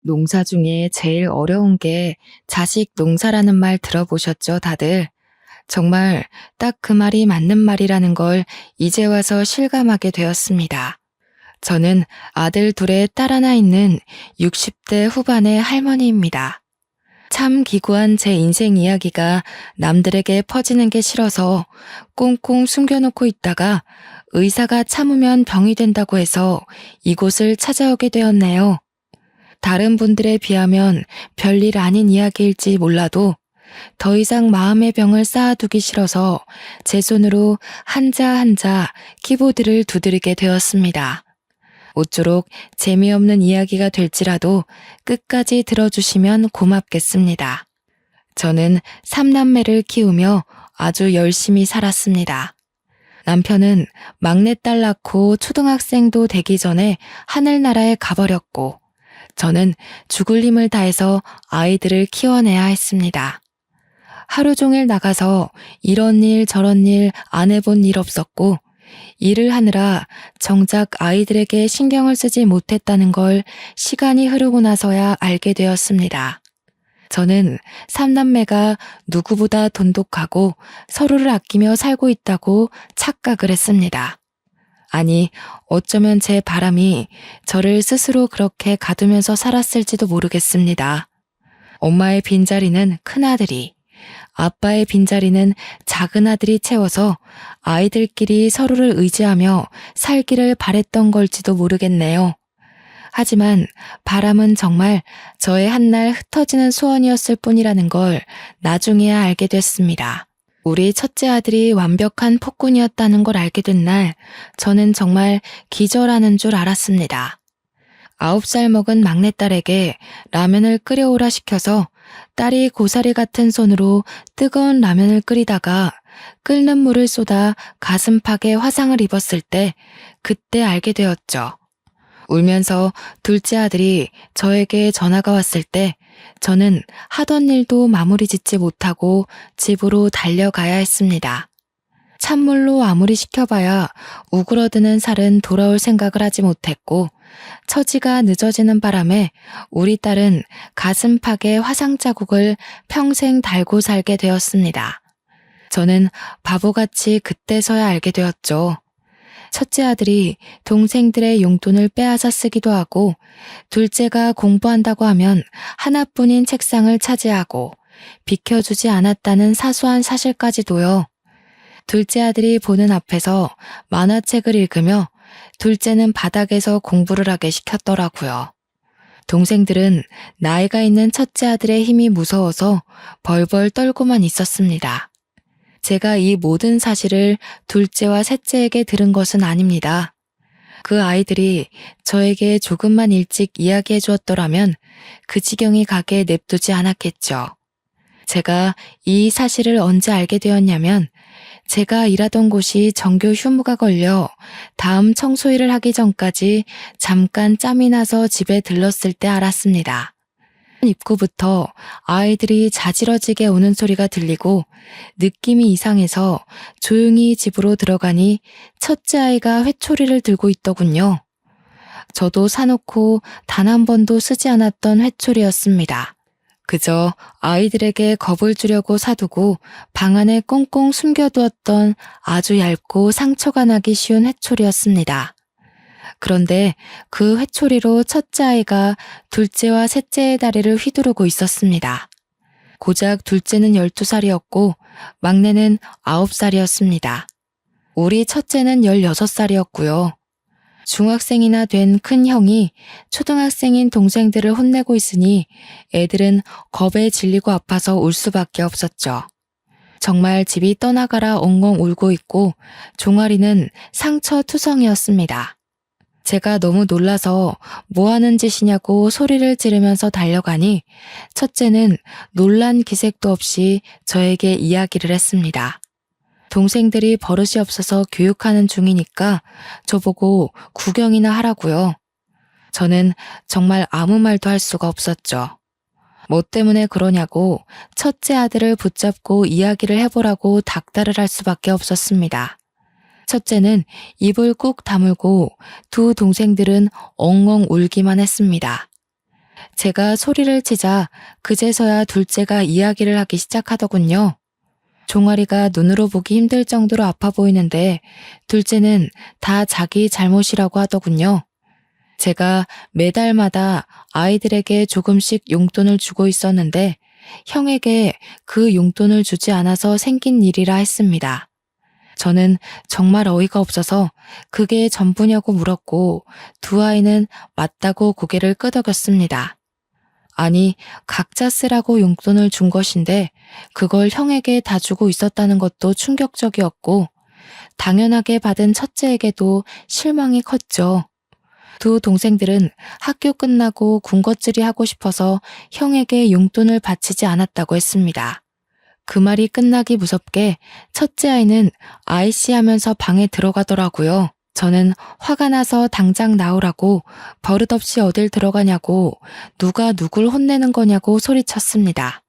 농사 중에 제일 어려운 게 자식 농사라는 말 들어보셨죠, 다들? 정말 딱 그 말이 맞는 말이라는 걸 이제 와서 실감하게 되었습니다. 저는 아들 둘에 딸 하나 있는 60대 후반의 할머니입니다. 참 기구한 제 인생 이야기가 남들에게 퍼지는 게 싫어서 꽁꽁 숨겨놓고 있다가 의사가 참으면 병이 된다고 해서 이곳을 찾아오게 되었네요. 다른 분들에 비하면 별일 아닌 이야기일지 몰라도 더 이상 마음의 병을 쌓아두기 싫어서 제 손으로 한자 한자 키보드를 두드리게 되었습니다. 모쪼록 재미없는 이야기가 될지라도 끝까지 들어주시면 고맙겠습니다. 저는 3남매를 키우며 아주 열심히 살았습니다. 남편은 막내딸 낳고 초등학생도 되기 전에 하늘나라에 가버렸고 저는 죽을 힘을 다해서 아이들을 키워내야 했습니다. 하루 종일 나가서 이런 일 저런 일 안 해본 일 없었고 일을 하느라 정작 아이들에게 신경을 쓰지 못했다는 걸 시간이 흐르고 나서야 알게 되었습니다. 저는 3남매가 누구보다 돈독하고 서로를 아끼며 살고 있다고 착각을 했습니다. 아니, 어쩌면 제 바람이 저를 스스로 그렇게 가두면서 살았을지도 모르겠습니다. 엄마의 빈자리는 큰아들이, 아빠의 빈자리는 작은아들이 채워서 아이들끼리 서로를 의지하며 살기를 바랬던 걸지도 모르겠네요. 하지만 바람은 정말 저의 한날 흩어지는 소원이었을 뿐이라는 걸 나중에야 알게 됐습니다. 우리 첫째 아들이 완벽한 폭군이었다는 걸 알게 된 날, 저는 정말 기절하는 줄 알았습니다. 9살 먹은 막내딸에게 라면을 끓여오라 시켜서 딸이 고사리 같은 손으로 뜨거운 라면을 끓이다가 끓는 물을 쏟아 가슴팍에 화상을 입었을 때 그때 알게 되었죠. 울면서 둘째 아들이 저에게 전화가 왔을 때 저는 하던 일도 마무리 짓지 못하고 집으로 달려가야 했습니다. 찬물로 아무리 식혀봐야 우그러드는 살은 돌아올 생각을 하지 못했고 처지가 늦어지는 바람에 우리 딸은 가슴팍에 화상 자국을 평생 달고 살게 되었습니다. 저는 바보같이 그때서야 알게 되었죠. 첫째 아들이 동생들의 용돈을 빼앗아 쓰기도 하고 둘째가 공부한다고 하면 하나뿐인 책상을 차지하고 비켜주지 않았다는 사소한 사실까지도요. 둘째 아들이 보는 앞에서 만화책을 읽으며 둘째는 바닥에서 공부를 하게 시켰더라고요. 동생들은 나이가 있는 첫째 아들의 힘이 무서워서 벌벌 떨고만 있었습니다. 제가 이 모든 사실을 둘째와 셋째에게 들은 것은 아닙니다. 그 아이들이 저에게 조금만 일찍 이야기해 주었더라면 그 지경이 가게 냅두지 않았겠죠. 제가 이 사실을 언제 알게 되었냐면 제가 일하던 곳이 정규 휴무가 걸려 다음 청소일을 하기 전까지 잠깐 짬이 나서 집에 들렀을 때 알았습니다. 입구부터 아이들이 자지러지게 우는 소리가 들리고 느낌이 이상해서 조용히 집으로 들어가니 첫째 아이가 회초리를 들고 있더군요. 저도 사놓고 단 한 번도 쓰지 않았던 회초리였습니다. 그저 아이들에게 겁을 주려고 사두고 방 안에 꽁꽁 숨겨두었던 아주 얇고 상처가 나기 쉬운 회초리였습니다. 그런데 그 회초리로 첫째 아이가 둘째와 셋째의 다리를 휘두르고 있었습니다. 고작 둘째는 12살이었고 막내는 9살이었습니다. 우리 첫째는 16살이었고요. 중학생이나 된 큰 형이 초등학생인 동생들을 혼내고 있으니 애들은 겁에 질리고 아파서 울 수밖에 없었죠. 정말 집이 떠나가라 엉엉 울고 있고 종아리는 상처투성이었습니다. 제가 너무 놀라서 뭐 하는 짓이냐고 소리를 지르면서 달려가니 첫째는 놀란 기색도 없이 저에게 이야기를 했습니다. 동생들이 버릇이 없어서 교육하는 중이니까 저보고 구경이나 하라고요. 저는 정말 아무 말도 할 수가 없었죠. 뭐 때문에 그러냐고 첫째 아들을 붙잡고 이야기를 해보라고 닥달을 할 수밖에 없었습니다. 첫째는 입을 꾹 다물고 두 동생들은 엉엉 울기만 했습니다. 제가 소리를 치자 그제서야 둘째가 이야기를 하기 시작하더군요. 종아리가 눈으로 보기 힘들 정도로 아파 보이는데 둘째는 다 자기 잘못이라고 하더군요. 제가 매달마다 아이들에게 조금씩 용돈을 주고 있었는데 형에게 그 용돈을 주지 않아서 생긴 일이라 했습니다. 저는 정말 어이가 없어서 그게 전부냐고 물었고 두 아이는 맞다고 고개를 끄덕였습니다. 아니, 각자 쓰라고 용돈을 준 것인데 그걸 형에게 다 주고 있었다는 것도 충격적이었고 당연하게 받은 첫째에게도 실망이 컸죠. 두 동생들은 학교 끝나고 군것질이 하고 싶어서 형에게 용돈을 바치지 않았다고 했습니다. 그 말이 끝나기 무섭게 첫째 아이는 아이씨 하면서 방에 들어가더라고요. 저는 화가 나서 당장 나오라고 버릇없이 어딜 들어가냐고 누가 누굴 혼내는 거냐고 소리쳤습니다.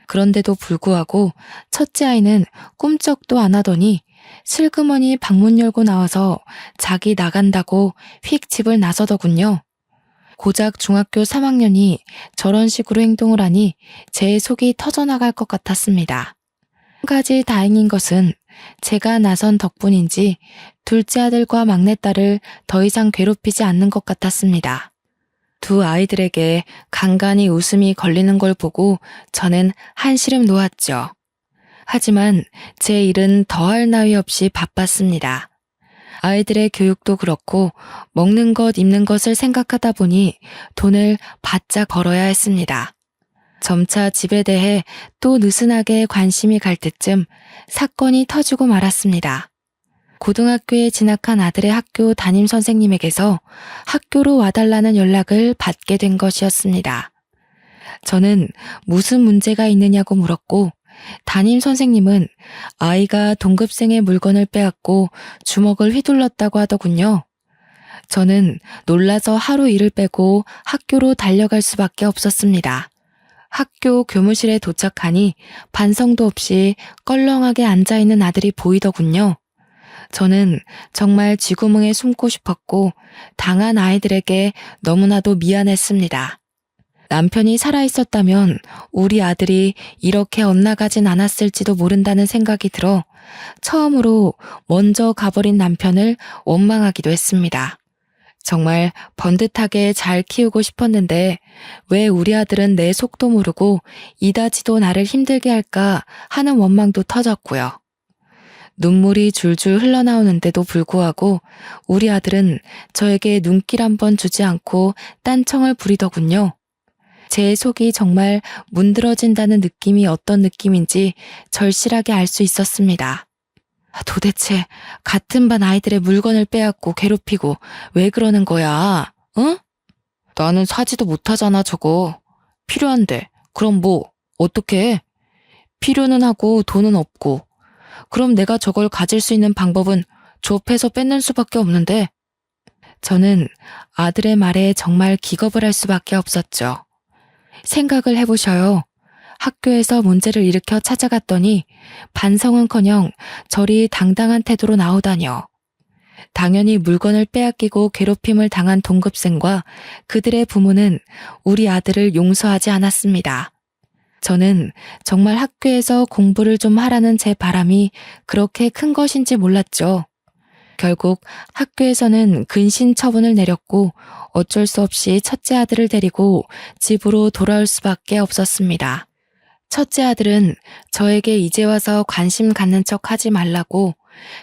그런데도 불구하고 첫째 아이는 꿈쩍도 안 하더니 슬그머니 방문 열고 나와서 자기 나간다고 휙 집을 나서더군요. 고작 중학교 3학년이 저런 식으로 행동을 하니 제 속이 터져나갈 것 같았습니다. 한 가지 다행인 것은 제가 나선 덕분인지 둘째 아들과 막내딸을 더 이상 괴롭히지 않는 것 같았습니다. 두 아이들에게 간간히 웃음이 걸리는 걸 보고 저는 한시름 놓았죠. 하지만 제 일은 더할 나위 없이 바빴습니다. 아이들의 교육도 그렇고 먹는 것, 입는 것을 생각하다 보니 돈을 바짝 벌어야 했습니다. 점차 집에 대해 또 느슨하게 관심이 갈 때쯤 사건이 터지고 말았습니다. 고등학교에 진학한 아들의 학교 담임 선생님에게서 학교로 와달라는 연락을 받게 된 것이었습니다. 저는 무슨 문제가 있느냐고 물었고 담임 선생님은 아이가 동급생의 물건을 빼앗고 주먹을 휘둘렀다고 하더군요. 저는 놀라서 하루 일을 빼고 학교로 달려갈 수밖에 없었습니다. 학교 교무실에 도착하니 반성도 없이 껄렁하게 앉아있는 아들이 보이더군요. 저는 정말 쥐구멍에 숨고 싶었고 당한 아이들에게 너무나도 미안했습니다. 남편이 살아있었다면 우리 아들이 이렇게 엇나가진 않았을지도 모른다는 생각이 들어 처음으로 먼저 가버린 남편을 원망하기도 했습니다. 정말 번듯하게 잘 키우고 싶었는데 왜 우리 아들은 내 속도 모르고 이다지도 나를 힘들게 할까 하는 원망도 터졌고요. 눈물이 줄줄 흘러나오는데도 불구하고 우리 아들은 저에게 눈길 한번 주지 않고 딴청을 부리더군요. 제 속이 정말 문드러진다는 느낌이 어떤 느낌인지 절실하게 알 수 있었습니다. 도대체 같은 반 아이들의 물건을 빼앗고 괴롭히고 왜 그러는 거야? 응? 나는 사지도 못하잖아 저거. 필요한데 그럼 뭐 어떻게? 필요는 하고 돈은 없고 그럼 내가 저걸 가질 수 있는 방법은 좁해서 뺏는 수밖에 없는데 저는 아들의 말에 정말 기겁을 할 수밖에 없었죠. 생각을 해보셔요. 학교에서 문제를 일으켜 찾아갔더니 반성은커녕 저리 당당한 태도로 나오다뇨. 당연히 물건을 빼앗기고 괴롭힘을 당한 동급생과 그들의 부모는 우리 아들을 용서하지 않았습니다. 저는 정말 학교에서 공부를 좀 하라는 제 바람이 그렇게 큰 것인지 몰랐죠. 결국 학교에서는 근신 처분을 내렸고 어쩔 수 없이 첫째 아들을 데리고 집으로 돌아올 수밖에 없었습니다. 첫째 아들은 저에게 이제 와서 관심 갖는 척 하지 말라고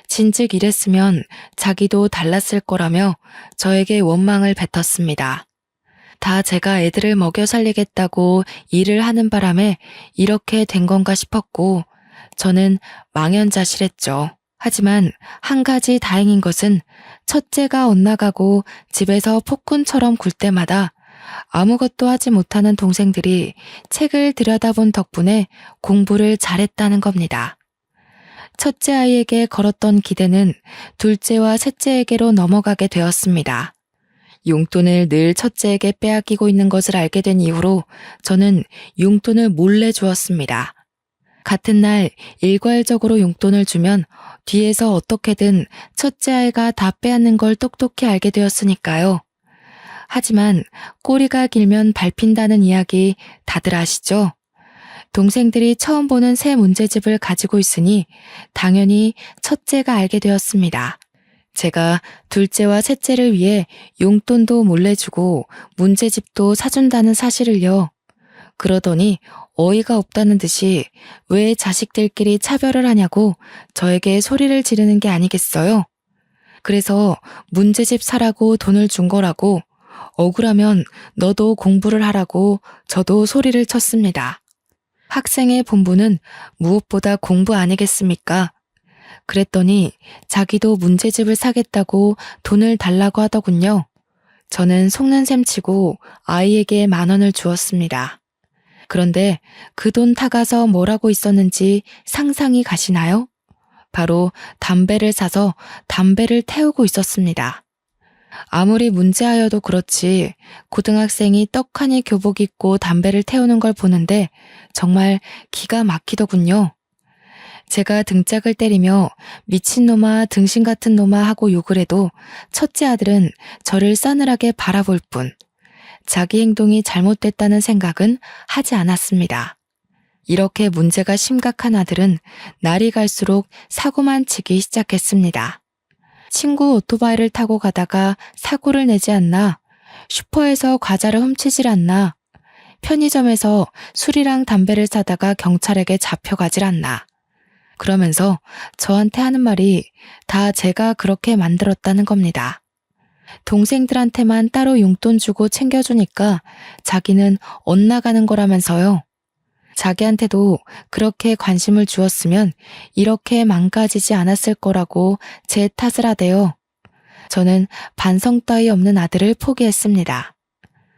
진즉 이랬으면 자기도 달랐을 거라며 저에게 원망을 뱉었습니다. 다 제가 애들을 먹여 살리겠다고 일을 하는 바람에 이렇게 된 건가 싶었고 저는 망연자실했죠. 하지만 한 가지 다행인 것은 첫째가 엇나가고 집에서 폭군처럼 굴 때마다 아무것도 하지 못하는 동생들이 책을 들여다본 덕분에 공부를 잘했다는 겁니다. 첫째 아이에게 걸었던 기대는 둘째와 셋째에게로 넘어가게 되었습니다. 용돈을 늘 첫째에게 빼앗기고 있는 것을 알게 된 이후로 저는 용돈을 몰래 주었습니다. 같은 날 일괄적으로 용돈을 주면 뒤에서 어떻게든 첫째 아이가 다 빼앗는 걸 똑똑히 알게 되었으니까요. 하지만 꼬리가 길면 밟힌다는 이야기 다들 아시죠? 동생들이 처음 보는 새 문제집을 가지고 있으니 당연히 첫째가 알게 되었습니다. 제가 둘째와 셋째를 위해 용돈도 몰래 주고 문제집도 사준다는 사실을요. 그러더니 어이가 없다는 듯이 왜 자식들끼리 차별을 하냐고 저에게 소리를 지르는 게 아니겠어요? 그래서 문제집 사라고 돈을 준 거라고, 억울하면 너도 공부를 하라고 저도 소리를 쳤습니다. 학생의 본분은 무엇보다 공부 아니겠습니까? 그랬더니 자기도 문제집을 사겠다고 돈을 달라고 하더군요. 저는 속는 셈 치고 아이에게 10,000원을 주었습니다. 그런데 그 돈 타가서 뭘 하고 있었는지 상상이 가시나요? 바로 담배를 사서 담배를 태우고 있었습니다. 아무리 문제하여도 그렇지 고등학생이 떡하니 교복 입고 담배를 태우는 걸 보는데 정말 기가 막히더군요. 제가 등짝을 때리며 미친놈아 등신 같은 놈아 하고 욕을 해도 첫째 아들은 저를 싸늘하게 바라볼 뿐 자기 행동이 잘못됐다는 생각은 하지 않았습니다. 이렇게 문제가 심각한 아들은 날이 갈수록 사고만 치기 시작했습니다. 친구 오토바이를 타고 가다가 사고를 내지 않나, 슈퍼에서 과자를 훔치질 않나, 편의점에서 술이랑 담배를 사다가 경찰에게 잡혀가질 않나. 그러면서 저한테 하는 말이 다 제가 그렇게 만들었다는 겁니다. 동생들한테만 따로 용돈 주고 챙겨주니까 자기는 엇나가는 거라면서요. 자기한테도 그렇게 관심을 주었으면 이렇게 망가지지 않았을 거라고 제 탓을 하대요. 저는 반성 따위 없는 아들을 포기했습니다.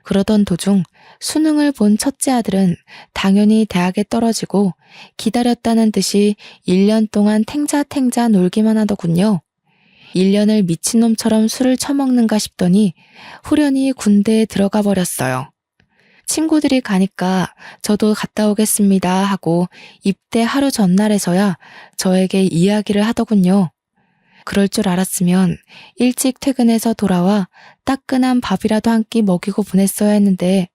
그러던 도중 수능을 본 첫째 아들은 당연히 대학에 떨어지고 기다렸다는 듯이 1년 동안 탱자탱자 놀기만 하더군요. 1년을 미친놈처럼 술을 처먹는가 싶더니 후련히 군대에 들어가 버렸어요. 친구들이 가니까 저도 갔다 오겠습니다 하고 입대 하루 전날에서야 저에게 이야기를 하더군요. 그럴 줄 알았으면 일찍 퇴근해서 돌아와 따끈한 밥이라도 한 끼 먹이고 보냈어야 했는데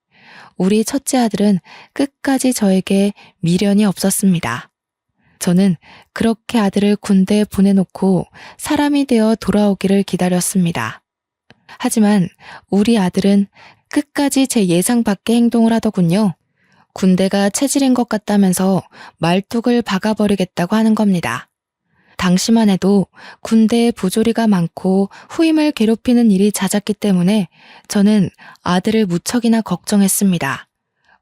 우리 첫째 아들은 끝까지 저에게 미련이 없었습니다. 저는 그렇게 아들을 군대에 보내놓고 사람이 되어 돌아오기를 기다렸습니다. 하지만 우리 아들은 끝까지 제 예상 밖의 행동을 하더군요. 군대가 체질인 것 같다면서 말뚝을 박아버리겠다고 하는 겁니다. 당시만 해도 군대에 부조리가 많고 후임을 괴롭히는 일이 잦았기 때문에 저는 아들을 무척이나 걱정했습니다.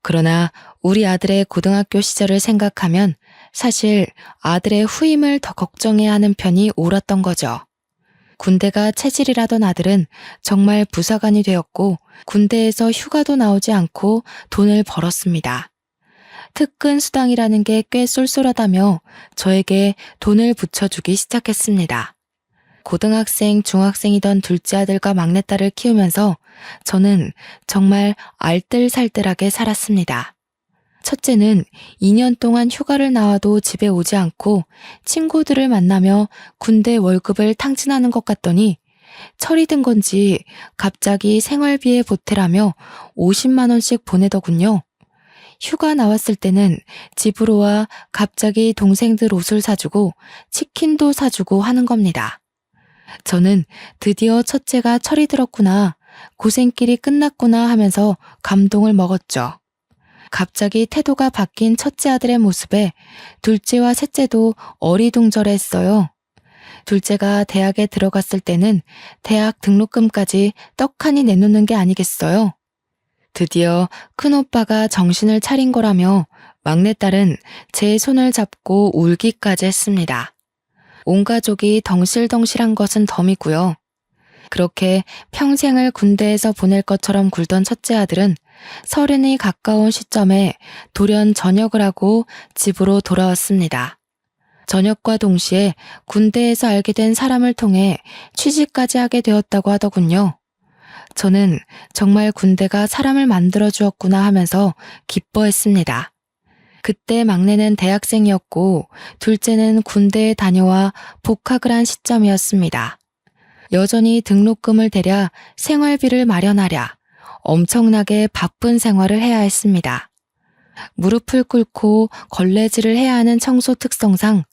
그러나 우리 아들의 고등학교 시절을 생각하면 사실 아들의 후임을 더 걱정해야 하는 편이 옳았던 거죠. 군대가 체질이라던 아들은 정말 부사관이 되었고 군대에서 휴가도 나오지 않고 돈을 벌었습니다. 특근 수당이라는 게 꽤 쏠쏠하다며 저에게 돈을 붙여주기 시작했습니다. 고등학생, 중학생이던 둘째 아들과 막내딸을 키우면서 저는 정말 알뜰살뜰하게 살았습니다. 첫째는 2년 동안 휴가를 나와도 집에 오지 않고 친구들을 만나며 군대 월급을 탕진하는 것 같더니 철이 든 건지 갑자기 생활비에 보태라며 50만 원씩 보내더군요. 휴가 나왔을 때는 집으로 와 갑자기 동생들 옷을 사주고 치킨도 사주고 하는 겁니다. 저는 드디어 첫째가 철이 들었구나, 고생길이 끝났구나 하면서 감동을 먹었죠. 갑자기 태도가 바뀐 첫째 아들의 모습에 둘째와 셋째도 어리둥절했어요. 둘째가 대학에 들어갔을 때는 대학 등록금까지 떡하니 내놓는 게 아니겠어요. 드디어 큰오빠가 정신을 차린 거라며 막내딸은 제 손을 잡고 울기까지 했습니다. 온 가족이 덩실덩실한 것은 덤이고요. 그렇게 평생을 군대에서 보낼 것처럼 굴던 첫째 아들은 30이 가까운 시점에 돌연 전역을 하고 집으로 돌아왔습니다. 전역과 동시에 군대에서 알게 된 사람을 통해 취직까지 하게 되었다고 하더군요. 저는 정말 군대가 사람을 만들어 주었구나 하면서 기뻐했습니다. 그때 막내는 대학생이었고 둘째는 군대에 다녀와 복학을 한 시점이었습니다. 여전히 등록금을 대랴 생활비를 마련하랴 엄청나게 바쁜 생활을 해야 했습니다. 무릎을 꿇고 걸레질을 해야 하는 청소 특성상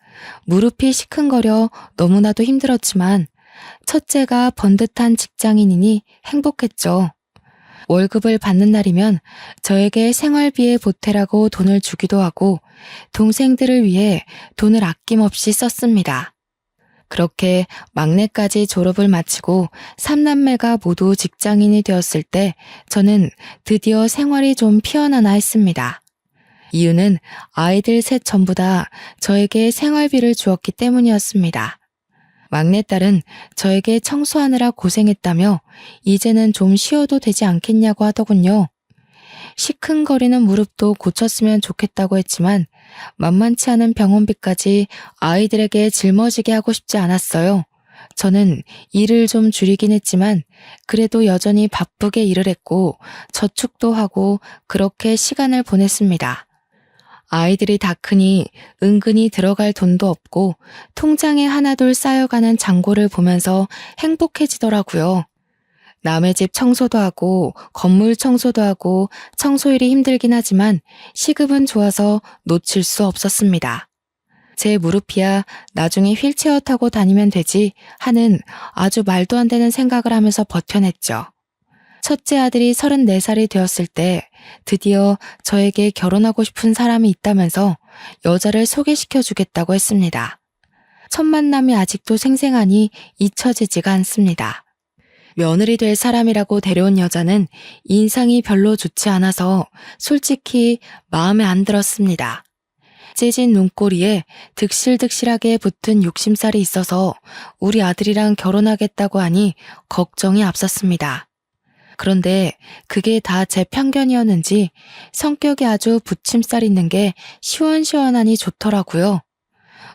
무릎이 시큰거려 너무나도 힘들었지만 첫째가 번듯한 직장인이니 행복했죠. 월급을 받는 날이면 저에게 생활비에 보태라고 돈을 주기도 하고 동생들을 위해 돈을 아낌없이 썼습니다. 그렇게 막내까지 졸업을 마치고 삼남매가 모두 직장인이 되었을 때 저는 드디어 생활이 좀 피어나나 했습니다. 이유는 아이들 셋 전부 다 저에게 생활비를 주었기 때문이었습니다. 막내딸은 저에게 청소하느라 고생했다며 이제는 좀 쉬어도 되지 않겠냐고 하더군요. 시큰거리는 무릎도 고쳤으면 좋겠다고 했지만 만만치 않은 병원비까지 아이들에게 짊어지게 하고 싶지 않았어요. 저는 일을 좀 줄이긴 했지만 그래도 여전히 바쁘게 일을 했고 저축도 하고 그렇게 시간을 보냈습니다. 아이들이 다 크니 은근히 들어갈 돈도 없고 통장에 하나둘 쌓여가는 잔고를 보면서 행복해지더라고요. 남의 집 청소도 하고 건물 청소도 하고 청소일이 힘들긴 하지만 시급은 좋아서 놓칠 수 없었습니다. 제 무릎이야 나중에 휠체어 타고 다니면 되지 하는 아주 말도 안 되는 생각을 하면서 버텨냈죠. 첫째 아들이 34살이 되었을 때 드디어 저에게 결혼하고 싶은 사람이 있다면서 여자를 소개시켜 주겠다고 했습니다. 첫 만남이 아직도 생생하니 잊혀지지가 않습니다. 며느리 될 사람이라고 데려온 여자는 인상이 별로 좋지 않아서 솔직히 마음에 안 들었습니다. 째진 눈꼬리에 득실득실하게 붙은 욕심살이 있어서 우리 아들이랑 결혼하겠다고 하니 걱정이 앞섰습니다. 그런데 그게 다 제 편견이었는지 성격이 아주 붙임살 있는 게 시원시원하니 좋더라고요.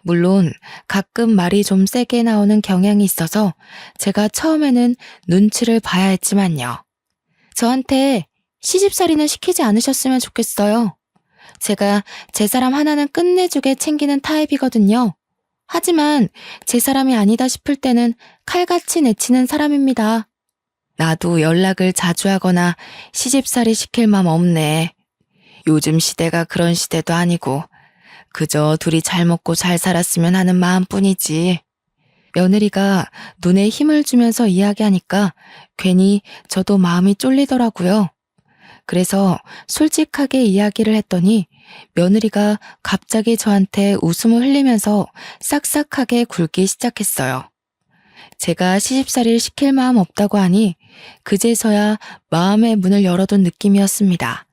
물론 가끔 말이 좀 세게 나오는 경향이 있어서 제가 처음에는 눈치를 봐야 했지만요. 저한테 시집살이는 시키지 않으셨으면 좋겠어요. 제가 제 사람 하나는 끝내주게 챙기는 타입이거든요. 하지만 제 사람이 아니다 싶을 때는 칼같이 내치는 사람입니다. 나도 연락을 자주 하거나 시집살이 시킬 맘 없네. 요즘 시대가 그런 시대도 아니고 그저 둘이 잘 먹고 잘 살았으면 하는 마음뿐이지. 며느리가 눈에 힘을 주면서 이야기하니까 괜히 저도 마음이 쫄리더라고요. 그래서 솔직하게 이야기를 했더니 며느리가 갑자기 저한테 웃음을 흘리면서 싹싹하게 굴기 시작했어요. 제가 시집살이를 시킬 마음 없다고 하니 그제서야 마음의 문을 열어둔 느낌이었습니다.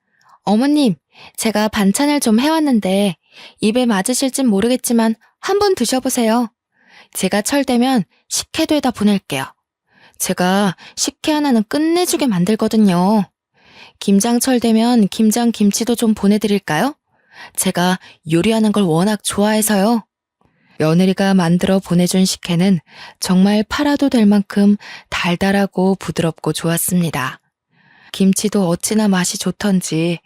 어머님, 제가 반찬을 좀 해왔는데 입에 맞으실진 모르겠지만 한번 드셔보세요. 제가 철되면 식혜도에다 보낼게요. 제가 식혜 하나는 끝내주게 만들거든요. 김장철 되면 김장김치도 좀 보내드릴까요? 제가 요리하는 걸 워낙 좋아해서요. 며느리가 만들어 보내준 식혜는 정말 팔아도 될 만큼 달달하고 부드럽고 좋았습니다. 김치도 어찌나 맛이 좋던지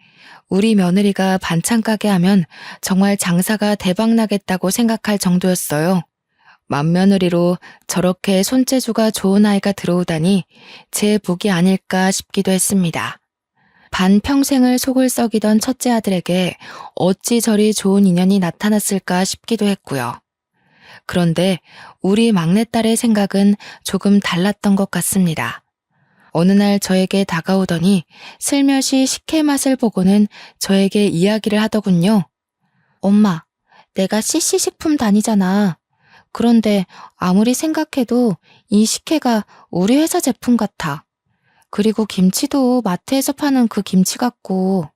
우리 며느리가 반찬 가게 하면 정말 장사가 대박나겠다고 생각할 정도였어요. 맏며느리로 저렇게 손재주가 좋은 아이가 들어오다니 제 복이 아닐까 싶기도 했습니다. 반평생을 속을 썩이던 첫째 아들에게 어찌 저리 좋은 인연이 나타났을까 싶기도 했고요. 그런데 우리 막내딸의 생각은 조금 달랐던 것 같습니다. 어느 날 저에게 다가오더니 슬며시 식혜 맛을 보고는 저에게 이야기를 하더군요. 엄마, 내가 CC식품 다니잖아. 그런데 아무리 생각해도 이 식혜가 우리 회사 제품 같아. 그리고 김치도 마트에서 파는 그 김치 같고.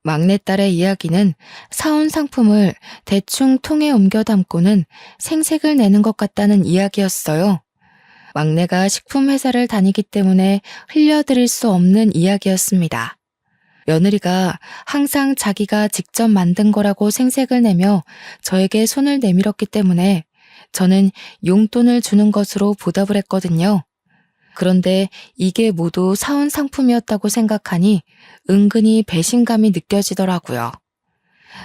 막내딸의 이야기는 사온 상품을 대충 통에 옮겨 담고는 생색을 내는 것 같다는 이야기였어요. 막내가 식품회사를 다니기 때문에 흘려드릴 수 없는 이야기였습니다. 며느리가 항상 자기가 직접 만든 거라고 생색을 내며 저에게 손을 내밀었기 때문에 저는 용돈을 주는 것으로 보답을 했거든요. 그런데 이게 모두 사온 상품이었다고 생각하니 은근히 배신감이 느껴지더라고요.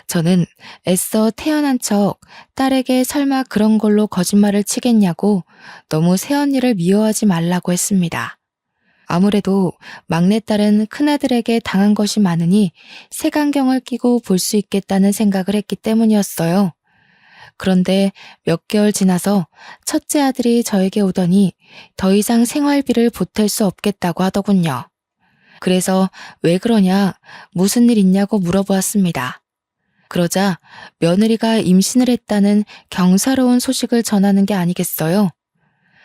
저는 애써 태어난 척 딸에게 설마 그런 걸로 거짓말을 치겠냐고 너무 새언니를 미워하지 말라고 했습니다. 아무래도 막내딸은 큰아들에게 당한 것이 많으니 색안경을 끼고 볼 수 있겠다는 생각을 했기 때문이었어요. 그런데 몇 개월 지나서 첫째 아들이 저에게 오더니 더 이상 생활비를 보탤 수 없겠다고 하더군요. 그래서 왜 그러냐, 무슨 일 있냐고 물어보았습니다. 그러자 며느리가 임신을 했다는 경사로운 소식을 전하는 게 아니겠어요?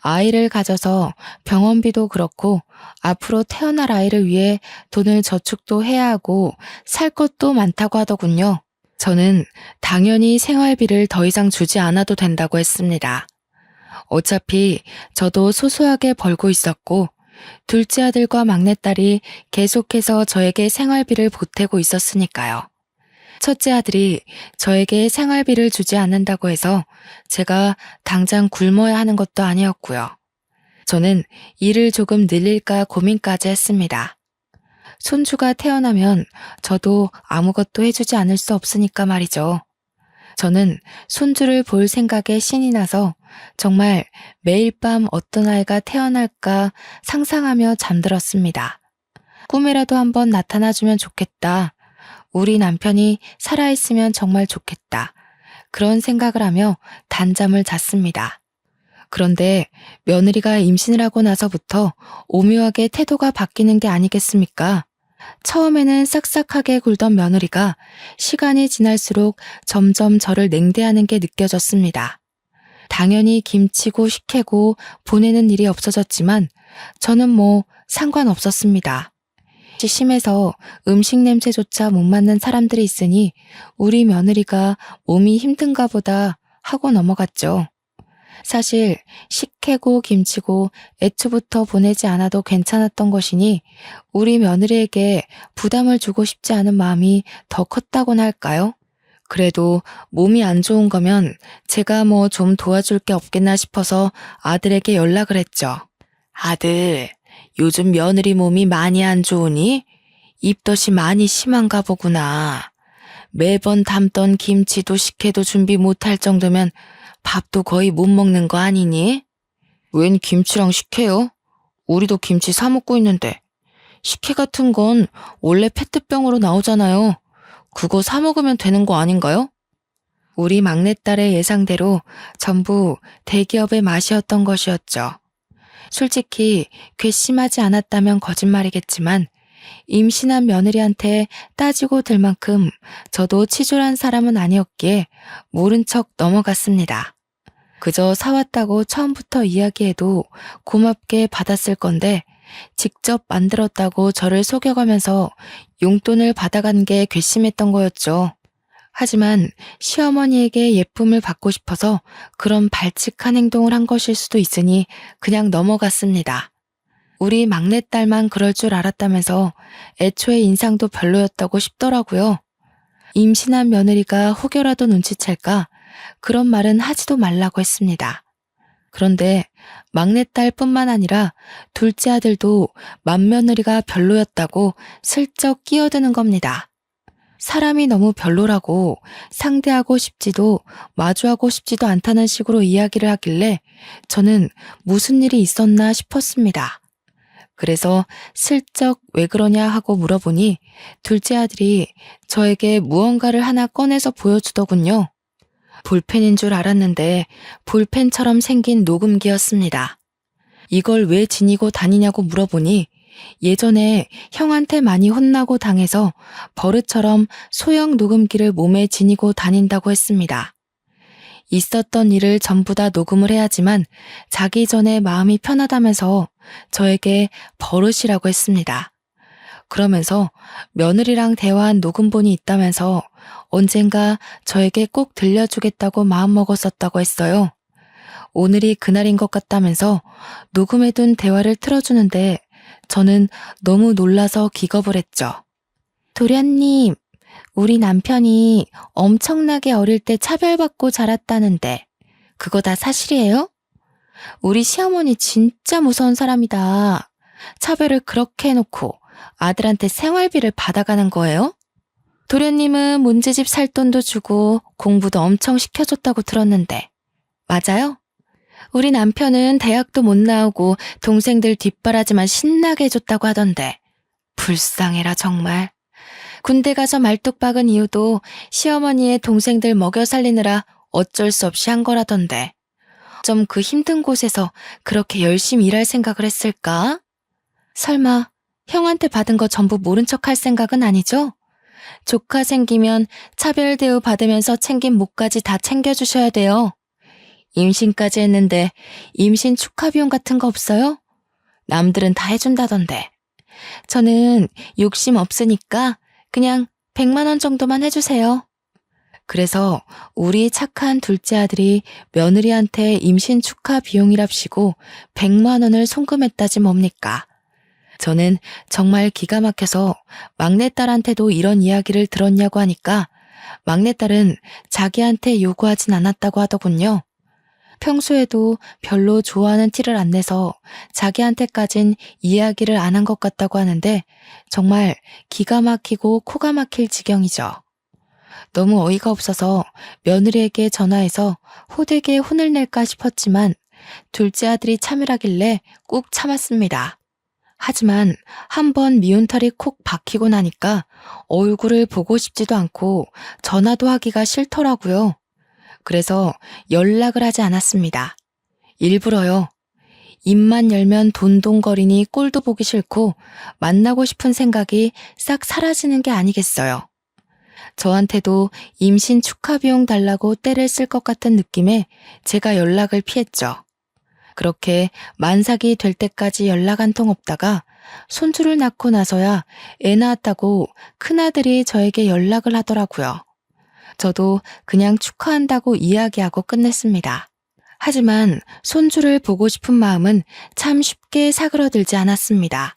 아이를 가져서 병원비도 그렇고 앞으로 태어날 아이를 위해 돈을 저축도 해야 하고 살 것도 많다고 하더군요. 저는 당연히 생활비를 더 이상 주지 않아도 된다고 했습니다. 어차피 저도 소소하게 벌고 있었고 둘째 아들과 막내딸이 계속해서 저에게 생활비를 보태고 있었으니까요. 첫째 아들이 저에게 생활비를 주지 않는다고 해서 제가 당장 굶어야 하는 것도 아니었고요. 저는 일을 조금 늘릴까 고민까지 했습니다. 손주가 태어나면 저도 아무것도 해주지 않을 수 없으니까 말이죠. 저는 손주를 볼 생각에 신이 나서 정말 매일 밤 어떤 아이가 태어날까 상상하며 잠들었습니다. 꿈에라도 한번 나타나주면 좋겠다. 우리 남편이 살아있으면 정말 좋겠다. 그런 생각을 하며 단잠을 잤습니다. 그런데 며느리가 임신을 하고 나서부터 오묘하게 태도가 바뀌는 게 아니겠습니까? 처음에는 싹싹하게 굴던 며느리가 시간이 지날수록 점점 저를 냉대하는 게 느껴졌습니다. 당연히 김치고 식혜고 보내는 일이 없어졌지만 저는 뭐 상관없었습니다. 심해서 음식 냄새조차 못 맡는 사람들이 있으니 우리 며느리가 몸이 힘든가 보다 하고 넘어갔죠. 사실 식혜고 김치고 애초부터 보내지 않아도 괜찮았던 것이니 우리 며느리에게 부담을 주고 싶지 않은 마음이 더 컸다고나 할까요? 그래도 몸이 안 좋은 거면 제가 뭐 좀 도와줄 게 없겠나 싶어서 아들에게 연락을 했죠. 아들, 요즘 며느리 몸이 많이 안 좋으니? 입덧이 많이 심한가 보구나. 매번 담던 김치도 식혜도 준비 못할 정도면 밥도 거의 못 먹는 거 아니니? 웬 김치랑 식혜요? 우리도 김치 사 먹고 있는데. 식혜 같은 건 원래 페트병으로 나오잖아요. 그거 사 먹으면 되는 거 아닌가요? 우리 막내딸의 예상대로 전부 대기업의 맛이었던 것이었죠. 솔직히 괘씸하지 않았다면 거짓말이겠지만 임신한 며느리한테 따지고 들 만큼 저도 치졸한 사람은 아니었기에 모른 척 넘어갔습니다. 그저 사왔다고 처음부터 이야기해도 고맙게 받았을 건데 직접 만들었다고 저를 속여가면서 용돈을 받아간 게 괘씸했던 거였죠. 하지만 시어머니에게 예쁨을 받고 싶어서 그런 발칙한 행동을 한 것일 수도 있으니 그냥 넘어갔습니다. 우리 막내딸만 그럴 줄 알았다면서 애초에 인상도 별로였다고 싶더라고요. 임신한 며느리가 혹여라도 눈치챌까 그런 말은 하지도 말라고 했습니다. 그런데 막내딸뿐만 아니라 둘째 아들도 맏며느리가 별로였다고 슬쩍 끼어드는 겁니다. 사람이 너무 별로라고 상대하고 싶지도 마주하고 싶지도 않다는 식으로 이야기를 하길래 저는 무슨 일이 있었나 싶었습니다. 그래서 슬쩍 왜 그러냐 하고 물어보니 둘째 아들이 저에게 무언가를 하나 꺼내서 보여주더군요. 볼펜인 줄 알았는데 볼펜처럼 생긴 녹음기였습니다. 이걸 왜 지니고 다니냐고 물어보니 예전에 형한테 많이 혼나고 당해서 버릇처럼 소형 녹음기를 몸에 지니고 다닌다고 했습니다. 있었던 일을 전부 다 녹음을 해야지만 자기 전에 마음이 편하다면서 저에게 버릇이라고 했습니다. 그러면서 며느리랑 대화한 녹음본이 있다면서 언젠가 저에게 꼭 들려주겠다고 마음먹었었다고 했어요. 오늘이 그날인 것 같다면서 녹음해둔 대화를 틀어주는데 저는 너무 놀라서 기겁을 했죠. 도련님, 우리 남편이 엄청나게 어릴 때 차별받고 자랐다는데 그거 다 사실이에요? 우리 시어머니 진짜 무서운 사람이다. 차별을 그렇게 해놓고 아들한테 생활비를 받아가는 거예요? 도련님은 문제집 살 돈도 주고 공부도 엄청 시켜줬다고 들었는데 맞아요? 우리 남편은 대학도 못 나오고 동생들 뒷바라지만 신나게 해줬다고 하던데. 불쌍해라 정말. 군대 가서 말뚝 박은 이유도 시어머니의 동생들 먹여 살리느라 어쩔 수 없이 한 거라던데. 좀 그 힘든 곳에서 그렇게 열심히 일할 생각을 했을까? 설마 형한테 받은 거 전부 모른 척 할 생각은 아니죠? 조카 생기면 차별 대우 받으면서 챙긴 목까지 다 챙겨주셔야 돼요. 임신까지 했는데 임신 축하 비용 같은 거 없어요? 남들은 다 해준다던데. 저는 욕심 없으니까 그냥 100만 원 정도만 해주세요. 그래서 우리 착한 둘째 아들이 며느리한테 임신 축하 비용이랍시고 100만 원을 송금했다지 뭡니까? 저는 정말 기가 막혀서 막내딸한테도 이런 이야기를 들었냐고 하니까 막내딸은 자기한테 요구하진 않았다고 하더군요. 평소에도 별로 좋아하는 티를 안 내서 자기한테까진 이야기를 안 한 것 같다고 하는데 정말 기가 막히고 코가 막힐 지경이죠. 너무 어이가 없어서 며느리에게 전화해서 호되게 혼을 낼까 싶었지만 둘째 아들이 참으라길래 꾹 참았습니다. 하지만 한번 미운털이 콕 박히고 나니까 얼굴을 보고 싶지도 않고 전화도 하기가 싫더라고요. 그래서 연락을 하지 않았습니다. 일부러요. 입만 열면 돈돈거리니 꼴도 보기 싫고 만나고 싶은 생각이 싹 사라지는 게 아니겠어요. 저한테도 임신 축하 비용 달라고 떼를 쓸 것 같은 느낌에 제가 연락을 피했죠. 그렇게 만삭이 될 때까지 연락 한 통 없다가 손주를 낳고 나서야 애 낳았다고 큰아들이 저에게 연락을 하더라고요. 저도 그냥 축하한다고 이야기하고 끝냈습니다. 하지만 손주를 보고 싶은 마음은 참 쉽게 사그러들지 않았습니다.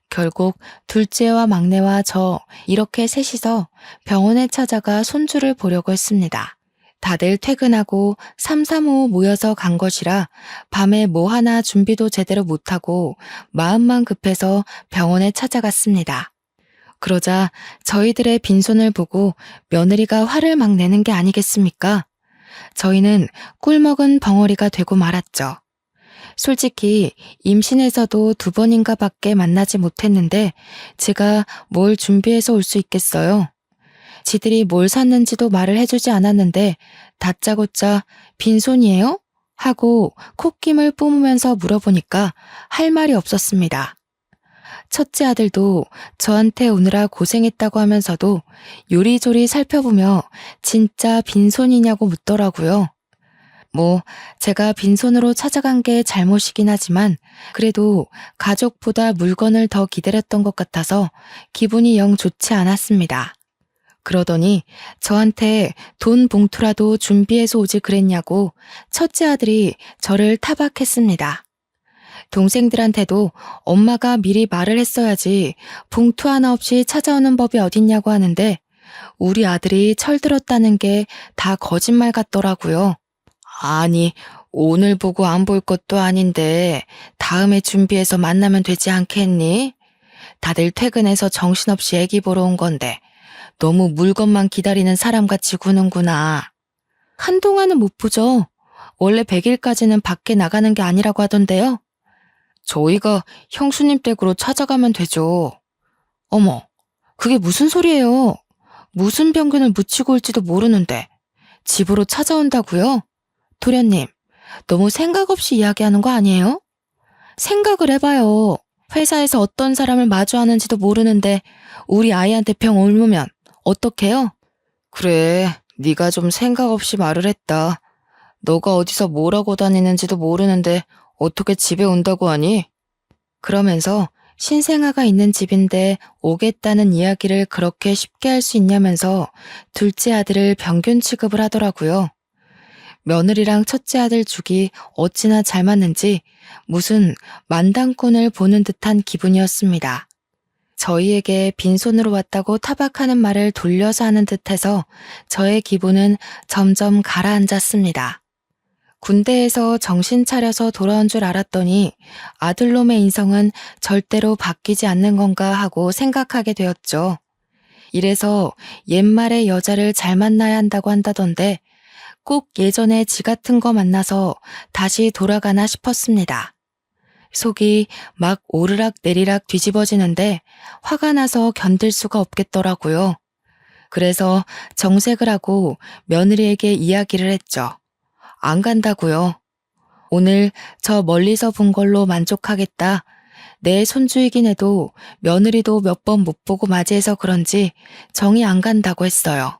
결국 둘째와 막내와 저 이렇게 셋이서 병원에 찾아가 손주를 보려고 했습니다. 다들 퇴근하고 삼삼오오 모여서 간 것이라 밤에 뭐 하나 준비도 제대로 못하고 마음만 급해서 병원에 찾아갔습니다. 그러자 저희들의 빈손을 보고 며느리가 화를 막 내는 게 아니겠습니까? 저희는 꿀먹은 벙어리가 되고 말았죠. 솔직히 임신해서도 2번인가 밖에 만나지 못했는데 제가 뭘 준비해서 올 수 있겠어요? 지들이 뭘 샀는지도 말을 해주지 않았는데 다짜고짜 빈손이에요? 하고 콧김을 뿜으면서 물어보니까 할 말이 없었습니다. 첫째 아들도 저한테 오느라 고생했다고 하면서도 요리조리 살펴보며 진짜 빈손이냐고 묻더라고요. 제가 빈손으로 찾아간 게 잘못이긴 하지만 그래도 가족보다 물건을 더 기다렸던 것 같아서 기분이 영 좋지 않았습니다. 그러더니 저한테 돈 봉투라도 준비해서 오지 그랬냐고 첫째 아들이 저를 타박했습니다. 동생들한테도 엄마가 미리 말을 했어야지 봉투 하나 없이 찾아오는 법이 어딨냐고 하는데 우리 아들이 철들었다는 게 다 거짓말 같더라고요. 아니, 오늘 보고 안 볼 것도 아닌데 다음에 준비해서 만나면 되지 않겠니? 다들 퇴근해서 정신없이 애기 보러 온 건데 너무 물건만 기다리는 사람같이 구는구나. 한동안은 못 보죠. 원래 100일까지는 밖에 나가는 게 아니라고 하던데요. 저희가 형수님 댁으로 찾아가면 되죠. 어머, 그게 무슨 소리예요? 무슨 병균을 묻히고 올지도 모르는데 집으로 찾아온다고요? 도련님, 너무 생각 없이 이야기하는 거 아니에요? 생각을 해봐요. 회사에서 어떤 사람을 마주하는지도 모르는데 우리 아이한테 병 옮으면 어떡해요? 그래, 네가 좀 생각 없이 말을 했다. 너가 어디서 뭘 하고 다니는지도 모르는데 어떻게 집에 온다고 하니? 그러면서 신생아가 있는 집인데 오겠다는 이야기를 그렇게 쉽게 할 수 있냐면서 둘째 아들을 병균 취급을 하더라고요. 며느리랑 첫째 아들 죽이 어찌나 잘 맞는지 무슨 만당꾼을 보는 듯한 기분이었습니다. 저희에게 빈손으로 왔다고 타박하는 말을 돌려서 하는 듯해서 저의 기분은 점점 가라앉았습니다. 군대에서 정신 차려서 돌아온 줄 알았더니 아들놈의 인성은 절대로 바뀌지 않는 건가 하고 생각하게 되었죠. 이래서 옛말에 여자를 잘 만나야 한다고 한다던데 꼭 예전에 지 같은 거 만나서 다시 돌아가나 싶었습니다. 속이 막 오르락 내리락 뒤집어지는데 화가 나서 견딜 수가 없겠더라고요. 그래서 정색을 하고 며느리에게 이야기를 했죠. 안 간다고요. 오늘 저 멀리서 본 걸로 만족하겠다. 내 손주이긴 해도 며느리도 몇 번 못 보고 맞이해서 그런지 정이 안 간다고 했어요.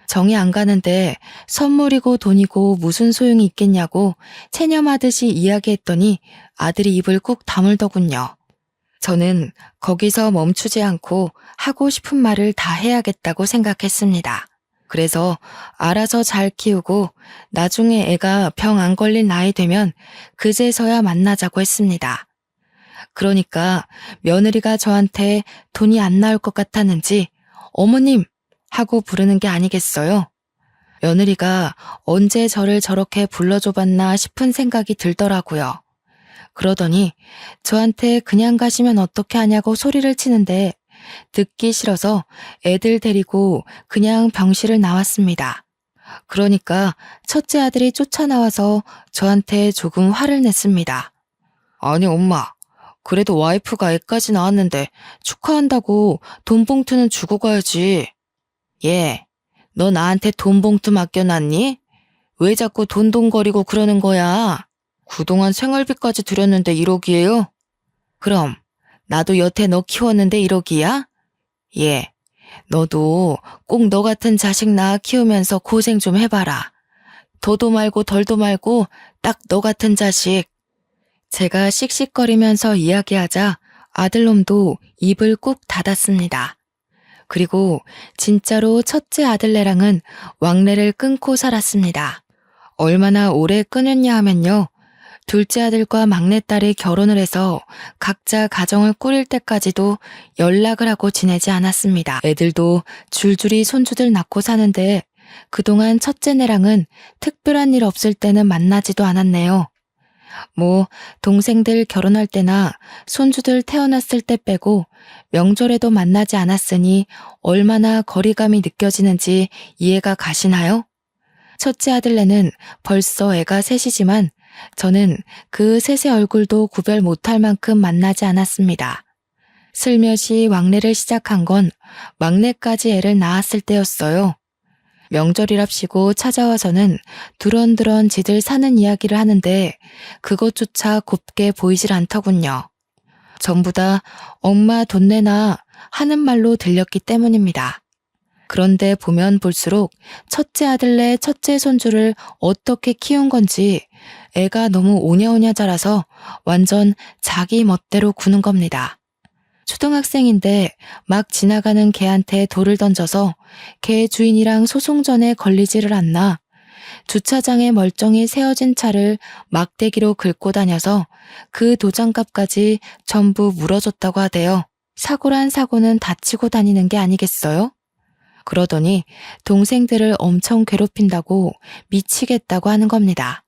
정이 안 가는데 선물이고 돈이고 무슨 소용이 있겠냐고 체념하듯이 이야기했더니 아들이 입을 꾹 다물더군요. 저는 거기서 멈추지 않고 하고 싶은 말을 다 해야겠다고 생각했습니다. 그래서 알아서 잘 키우고 나중에 애가 병 안 걸릴 나이 되면 그제서야 만나자고 했습니다. 그러니까 며느리가 저한테 돈이 안 나올 것 같았는지 어머님 하고 부르는 게 아니겠어요? 며느리가 언제 저를 저렇게 불러줘봤나 싶은 생각이 들더라고요. 그러더니 저한테 그냥 가시면 어떻게 하냐고 소리를 치는데 듣기 싫어서 애들 데리고 그냥 병실을 나왔습니다. 그러니까 첫째 아들이 쫓아나와서 저한테 조금 화를 냈습니다. 아니 엄마, 그래도 와이프가 애까지 낳았는데 축하한다고 돈 봉투는 주고 가야지. 얘, 너 나한테 돈 봉투 맡겨놨니? 왜 자꾸 돈돈거리고 그러는 거야? 그동안 생활비까지 드렸는데 1억이에요? 그럼 나도 여태 너 키웠는데 1억이야? 얘, 너도 꼭 너 같은 자식 낳아 키우면서 고생 좀 해봐라. 더도 말고 덜도 말고 딱 너 같은 자식. 제가 씩씩거리면서 이야기하자 아들놈도 입을 꾹 닫았습니다. 그리고 진짜로 첫째 아들네랑은 왕래를 끊고 살았습니다. 얼마나 오래 끊었냐 하면요. 둘째 아들과 막내딸이 결혼을 해서 각자 가정을 꾸릴 때까지도 연락을 하고 지내지 않았습니다. 애들도 줄줄이 손주들 낳고 사는데 그동안 첫째네랑은 특별한 일 없을 때는 만나지도 않았네요. 뭐 동생들 결혼할 때나 손주들 태어났을 때 빼고 명절에도 만나지 않았으니 얼마나 거리감이 느껴지는지 이해가 가시나요? 첫째 아들네는 벌써 애가 셋이지만 저는 그 셋의 얼굴도 구별 못할 만큼 만나지 않았습니다. 슬며시 왕래를 시작한 건 막내까지 애를 낳았을 때였어요. 명절이랍시고 찾아와서는 두런두런 지들 사는 이야기를 하는데 그것조차 곱게 보이질 않더군요. 전부 다 엄마 돈 내놔 하는 말로 들렸기 때문입니다. 그런데 보면 볼수록 첫째 아들네 첫째 손주를 어떻게 키운 건지 애가 너무 오냐오냐 자라서 완전 자기 멋대로 구는 겁니다. 초등학생인데 막 지나가는 개한테 돌을 던져서 개 주인이랑 소송전에 걸리지를 않나 주차장에 멀쩡히 세워진 차를 막대기로 긁고 다녀서 그 도장값까지 전부 물어줬다고 하대요. 사고란 사고는 다치고 다니는 게 아니겠어요? 그러더니 동생들을 엄청 괴롭힌다고 미치겠다고 하는 겁니다.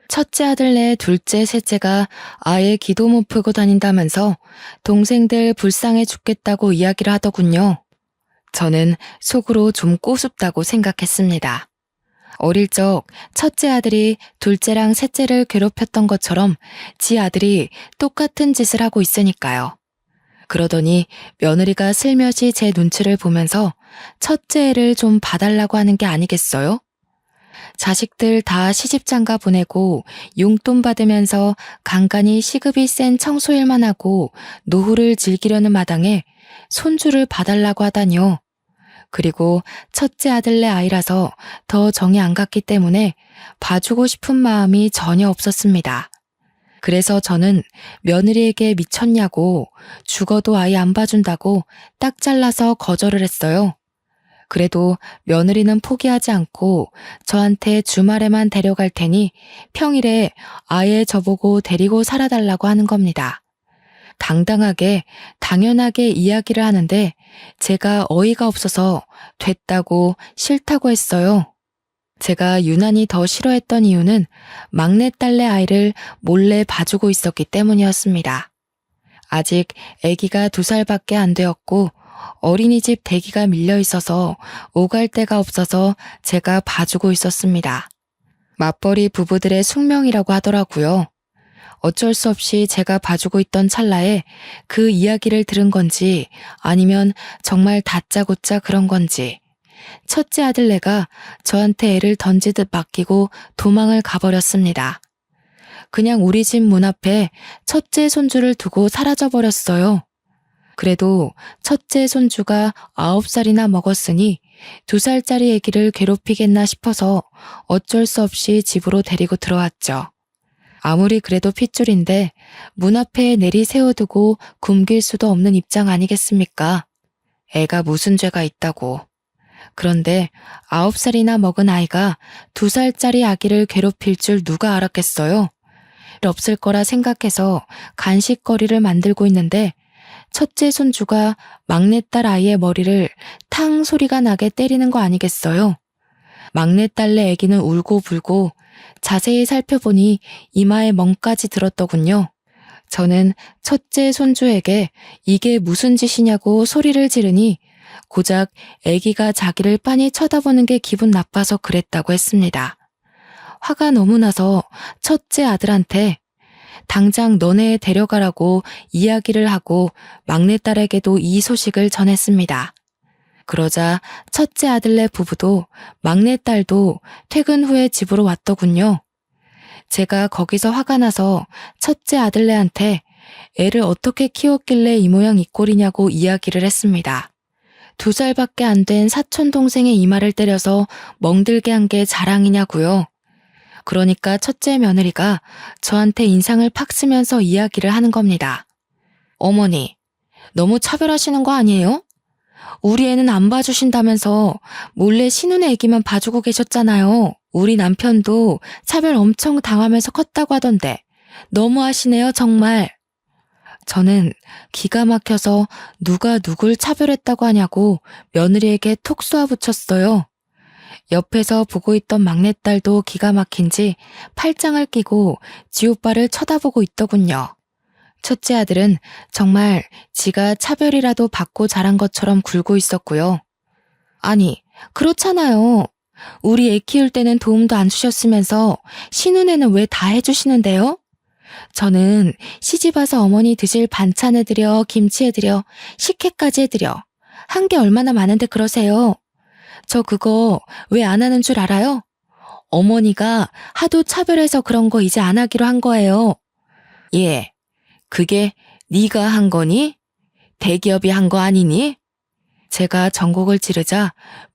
첫째 아들네 둘째 셋째가 아예 기도 못 풀고 다닌다면서 동생들 불쌍해 죽겠다고 이야기를 하더군요. 저는 속으로 좀 꼬숩다고 생각했습니다. 어릴 적 첫째 아들이 둘째랑 셋째를 괴롭혔던 것처럼 지 아들이 똑같은 짓을 하고 있으니까요. 그러더니 며느리가 슬며시 제 눈치를 보면서 첫째 애를 좀 봐달라고 하는 게 아니겠어요? 자식들 다 시집장가 보내고 용돈 받으면서 간간히 시급이 센 청소일만 하고 노후를 즐기려는 마당에 손주를 봐달라고 하다니요. 그리고 첫째 아들네 아이라서 더 정이 안 갔기 때문에 봐주고 싶은 마음이 전혀 없었습니다. 그래서 저는 며느리에게 미쳤냐고 죽어도 아이 안 봐준다고 딱 잘라서 거절을 했어요. 그래도 며느리는 포기하지 않고 저한테 주말에만 데려갈 테니 평일에 아예 저보고 데리고 살아달라고 하는 겁니다. 당당하게 당연하게 이야기를 하는데 제가 어이가 없어서 됐다고 싫다고 했어요. 제가 유난히 더 싫어했던 이유는 막내딸내 아이를 몰래 봐주고 있었기 때문이었습니다. 아직 아기가 2살밖에 안 되었고 어린이집 대기가 밀려 있어서 오갈 데가 없어서 제가 봐주고 있었습니다. 맞벌이 부부들의 숙명이라고 하더라고요. 어쩔 수 없이 제가 봐주고 있던 찰나에 그 이야기를 들은 건지 아니면 정말 다짜고짜 그런 건지 첫째 아들네가 저한테 애를 던지듯 맡기고 도망을 가버렸습니다. 그냥 우리 집 문 앞에 첫째 손주를 두고 사라져버렸어요. 그래도 첫째 손주가 9살이나 먹었으니 2살짜리 아기를 괴롭히겠나 싶어서 어쩔 수 없이 집으로 데리고 들어왔죠. 아무리 그래도 핏줄인데 문 앞에 내리 세워두고 굶길 수도 없는 입장 아니겠습니까? 애가 무슨 죄가 있다고. 그런데 9살이나 먹은 아이가 2살짜리 아기를 괴롭힐 줄 누가 알았겠어요? 없을 거라 생각해서 간식거리를 만들고 있는데 첫째 손주가 막내딸 아이의 머리를 탕 소리가 나게 때리는 거 아니겠어요? 막내딸네 아기는 울고 불고 자세히 살펴보니 이마에 멍까지 들었더군요. 저는 첫째 손주에게 이게 무슨 짓이냐고 소리를 지르니 고작 아기가 자기를 빤히 쳐다보는 게 기분 나빠서 그랬다고 했습니다. 화가 너무 나서 첫째 아들한테 당장 너네 데려가라고 이야기를 하고 막내딸에게도 이 소식을 전했습니다. 그러자 첫째 아들네 부부도 막내딸도 퇴근 후에 집으로 왔더군요. 제가 거기서 화가 나서 첫째 아들네한테 애를 어떻게 키웠길래 이 모양 이 꼴이냐고 이야기를 했습니다. 2살밖에 안 된 사촌 동생의 이마를 때려서 멍들게 한 게 자랑이냐고요. 그러니까 첫째 며느리가 저한테 인상을 팍 쓰면서 이야기를 하는 겁니다. 어머니, 너무 차별하시는 거 아니에요? 우리 애는 안 봐주신다면서 몰래 신혼의 애기만 봐주고 계셨잖아요. 우리 남편도 차별 엄청 당하면서 컸다고 하던데 너무하시네요 정말. 저는 기가 막혀서 누가 누굴 차별했다고 하냐고 며느리에게 톡 쏘아붙였어요. 옆에서 보고 있던 막내딸도 기가 막힌지 팔짱을 끼고 지 오빠를 쳐다보고 있더군요. 첫째 아들은 정말 지가 차별이라도 받고 자란 것처럼 굴고 있었고요. 아니, 그렇잖아요. 우리 애 키울 때는 도움도 안 주셨으면서 신혼에는 왜 다 해주시는데요? 저는 시집 와서 어머니 드실 반찬 해드려, 김치 해드려, 식혜까지 해드려. 한 게 얼마나 많은데 그러세요. 저 그거 왜 안 하는 줄 알아요? 어머니가 하도 차별해서 그런 거 이제 안 하기로 한 거예요. 예, 그게 네가 한 거니? 대기업이 한 거 아니니? 제가 전곡을 찌르자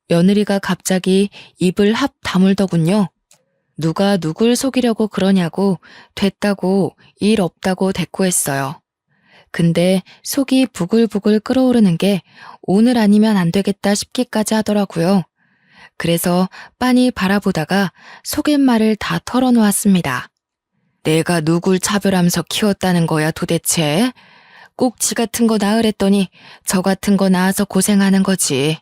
며느리가 갑자기 입을 합 다물더군요. 누가 누굴 속이려고 그러냐고 됐다고 일 없다고 대꾸했어요. 근데 속이 부글부글 끓어오르는 게 오늘 아니면 안 되겠다 싶기까지 하더라고요. 그래서 빤히 바라보다가 속갯말을 다 털어놓았습니다. 내가 누굴 차별하면서 키웠다는 거야 도대체? 꼭 지 같은 거 낳으랬더니 저 같은 거 낳아서 고생하는 거지.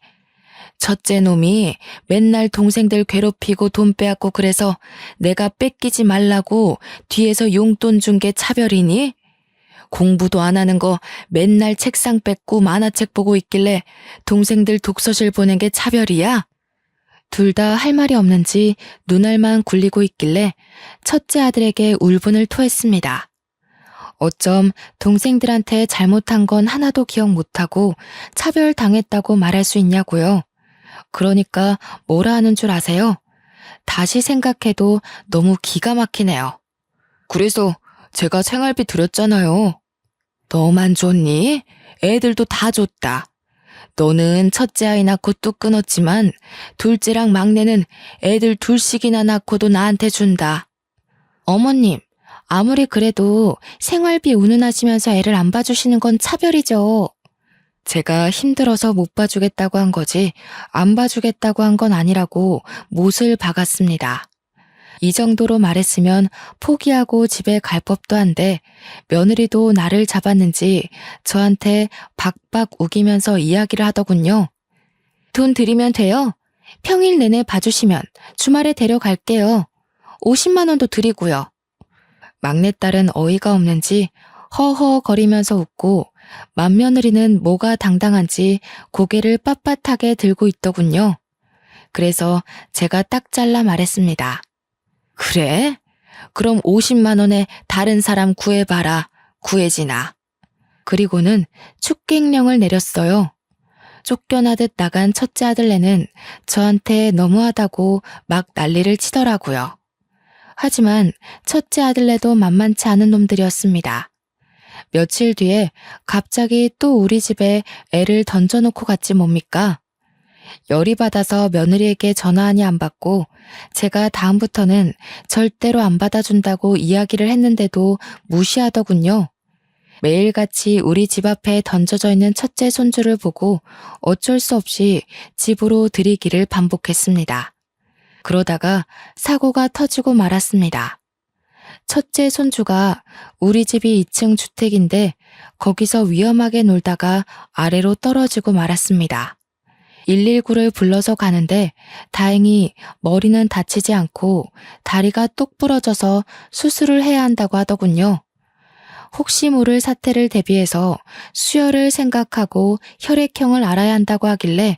첫째 놈이 맨날 동생들 괴롭히고 돈 빼앗고 그래서 내가 뺏기지 말라고 뒤에서 용돈 준 게 차별이니? 공부도 안 하는 거 맨날 책상 뺏고 만화책 보고 있길래 동생들 독서실 보낸 게 차별이야? 둘 다 할 말이 없는지 눈알만 굴리고 있길래 첫째 아들에게 울분을 토했습니다. 어쩜 동생들한테 잘못한 건 하나도 기억 못하고 차별당했다고 말할 수 있냐고요. 그러니까 뭐라 하는 줄 아세요? 다시 생각해도 너무 기가 막히네요. 그래서 제가 생활비 드렸잖아요. 너만 줬니? 애들도 다 줬다. 너는 첫째 아이 낳고 뚝 끊었지만 둘째랑 막내는 애들 둘씩이나 낳고도 나한테 준다. 어머님, 아무리 그래도 생활비 운운하시면서 애를 안 봐주시는 건 차별이죠. 제가 힘들어서 못 봐주겠다고 한 거지 안 봐주겠다고 한 건 아니라고 못을 박았습니다. 이 정도로 말했으면 포기하고 집에 갈 법도 한데 며느리도 나를 잡았는지 저한테 박박 우기면서 이야기를 하더군요. 돈 드리면 돼요. 평일 내내 봐주시면 주말에 데려갈게요. 50만 원도 드리고요. 막내딸은 어이가 없는지 허허거리면서 웃고 맏며느리는 뭐가 당당한지 고개를 빳빳하게 들고 있더군요. 그래서 제가 딱 잘라 말했습니다. 그래? 그럼 50만 원에 다른 사람 구해봐라. 구해지나. 그리고는 축객령을 내렸어요. 쫓겨나듯 나간 첫째 아들네는 저한테 너무하다고 막 난리를 치더라고요. 하지만 첫째 아들네도 만만치 않은 놈들이었습니다. 며칠 뒤에 갑자기 또 우리 집에 애를 던져놓고 갔지 뭡니까? 열이 받아서 며느리에게 전화하니 안 받고 제가 다음부터는 절대로 안 받아준다고 이야기를 했는데도 무시하더군요. 매일같이 우리 집 앞에 던져져 있는 첫째 손주를 보고 어쩔 수 없이 집으로 들이기를 반복했습니다. 그러다가 사고가 터지고 말았습니다. 첫째 손주가 우리 집이 2층 주택인데 거기서 위험하게 놀다가 아래로 떨어지고 말았습니다. 119를 불러서 가는데 다행히 머리는 다치지 않고 다리가 똑 부러져서 수술을 해야 한다고 하더군요. 혹시 모를 사태를 대비해서 수혈을 생각하고 혈액형을 알아야 한다고 하길래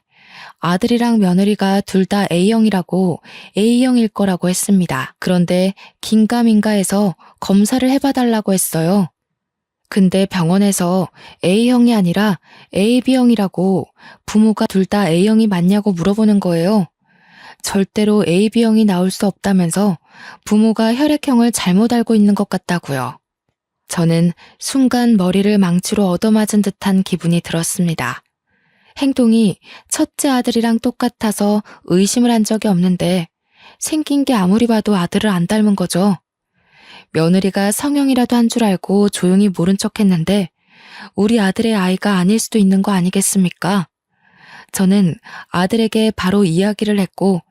아들이랑 며느리가 둘 다 A형이라고 A형일 거라고 했습니다. 그런데 긴가민가해서 검사를 해봐달라고 했어요. 근데 병원에서 A형이 아니라 AB형이라고 부모가 둘 다 A형이 맞냐고 물어보는 거예요. 절대로 AB형이 나올 수 없다면서 부모가 혈액형을 잘못 알고 있는 것 같다고요. 저는 순간 머리를 망치로 얻어맞은 듯한 기분이 들었습니다. 행동이 첫째 아들이랑 똑같아서 의심을 한 적이 없는데 생긴 게 아무리 봐도 아들을 안 닮은 거죠. 며느리가 성형이라도 한 줄 알고 조용히 모른 척 했는데 우리 아들의 아이가 아닐 수도 있는 거 아니겠습니까? 저는 아들에게 바로 이야기를 했고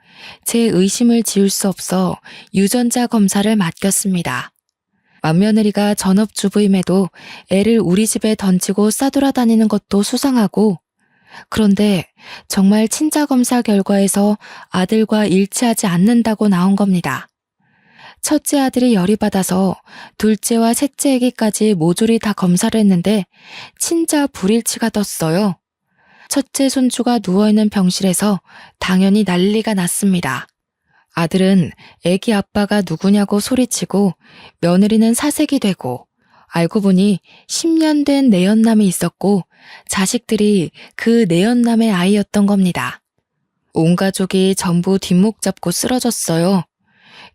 제 의심을 지울 수 없어 유전자 검사를 맡겼습니다. 맏며느리가 전업주부임에도 애를 우리 집에 던지고 싸돌아다니는 것도 수상하고 그런데 정말 친자검사 결과에서 아들과 일치하지 않는다고 나온 겁니다. 첫째 아들이 열이 받아서 둘째와 셋째 애기까지 모조리 다 검사를 했는데 친자 불일치가 떴어요. 첫째 손주가 누워있는 병실에서 당연히 난리가 났습니다. 아들은 애기 아빠가 누구냐고 소리치고 며느리는 사색이 되고 알고 보니 10년 된 내연남이 있었고 자식들이 그 내연남의 아이였던 겁니다. 온 가족이 전부 뒷목 잡고 쓰러졌어요.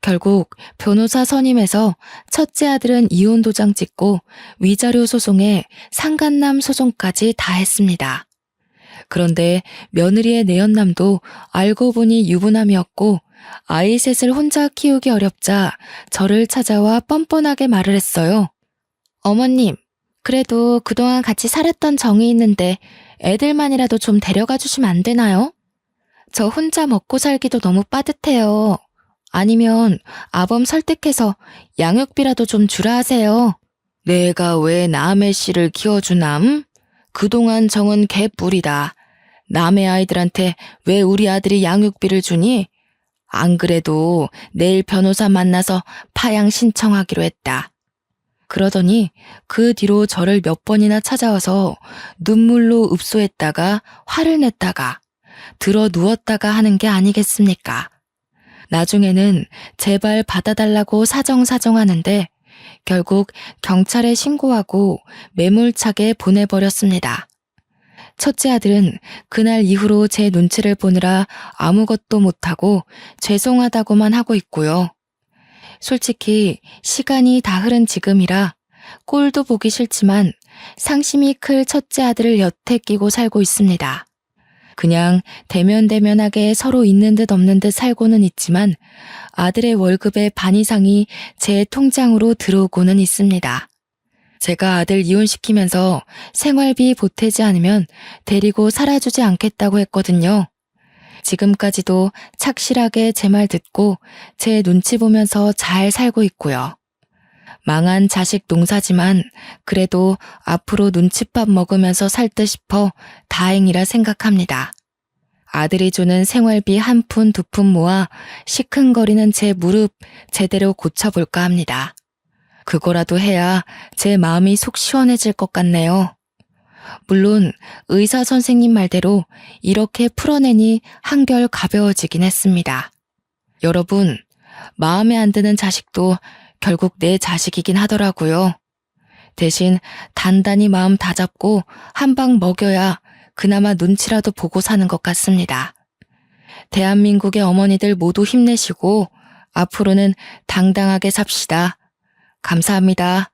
결국 변호사 선임해서 첫째 아들은 이혼 도장 찍고 위자료 소송에 상간남 소송까지 다 했습니다. 그런데 며느리의 내연남도 알고 보니 유부남이었고 아이 셋을 혼자 키우기 어렵자 저를 찾아와 뻔뻔하게 말을 했어요. 어머님, 그래도 그동안 같이 살았던 정이 있는데 애들만이라도 좀 데려가 주시면 안 되나요? 저 혼자 먹고 살기도 너무 빠듯해요. 아니면 아범 설득해서 양육비라도 좀 주라 하세요. 내가 왜 남의 씨를 키워주남? 그동안 정은 개뿔이다. 남의 아이들한테 왜 우리 아들이 양육비를 주니? 안 그래도 내일 변호사 만나서 파양 신청하기로 했다. 그러더니 그 뒤로 저를 몇 번이나 찾아와서 눈물로 읍소했다가 화를 냈다가 들어 누웠다가 하는 게 아니겠습니까? 나중에는 제발 받아달라고 사정사정하는데 결국 경찰에 신고하고 매몰차게 보내버렸습니다. 첫째 아들은 그날 이후로 제 눈치를 보느라 아무것도 못하고 죄송하다고만 하고 있고요. 솔직히 시간이 다 흐른 지금이라 꼴도 보기 싫지만 상심이 클 첫째 아들을 여태 끼고 살고 있습니다. 그냥 대면대면하게 서로 있는 듯 없는 듯 살고는 있지만 아들의 월급의 반 이상이 제 통장으로 들어오고는 있습니다. 제가 아들 이혼시키면서 생활비 보태지 않으면 데리고 살아주지 않겠다고 했거든요. 지금까지도 착실하게 제 말 듣고 제 눈치 보면서 잘 살고 있고요. 망한 자식 농사지만 그래도 앞으로 눈칫밥 먹으면서 살 듯 싶어 다행이라 생각합니다. 아들이 주는 생활비 한 푼 두 푼 모아 시큰거리는 제 무릎 제대로 고쳐볼까 합니다. 그거라도 해야 제 마음이 속 시원해질 것 같네요. 물론 의사 선생님 말대로 이렇게 풀어내니 한결 가벼워지긴 했습니다. 여러분, 마음에 안 드는 자식도 결국 내 자식이긴 하더라고요. 대신 단단히 마음 다잡고 한 방 먹여야 그나마 눈치라도 보고 사는 것 같습니다. 대한민국의 어머니들 모두 힘내시고 앞으로는 당당하게 삽시다. 감사합니다.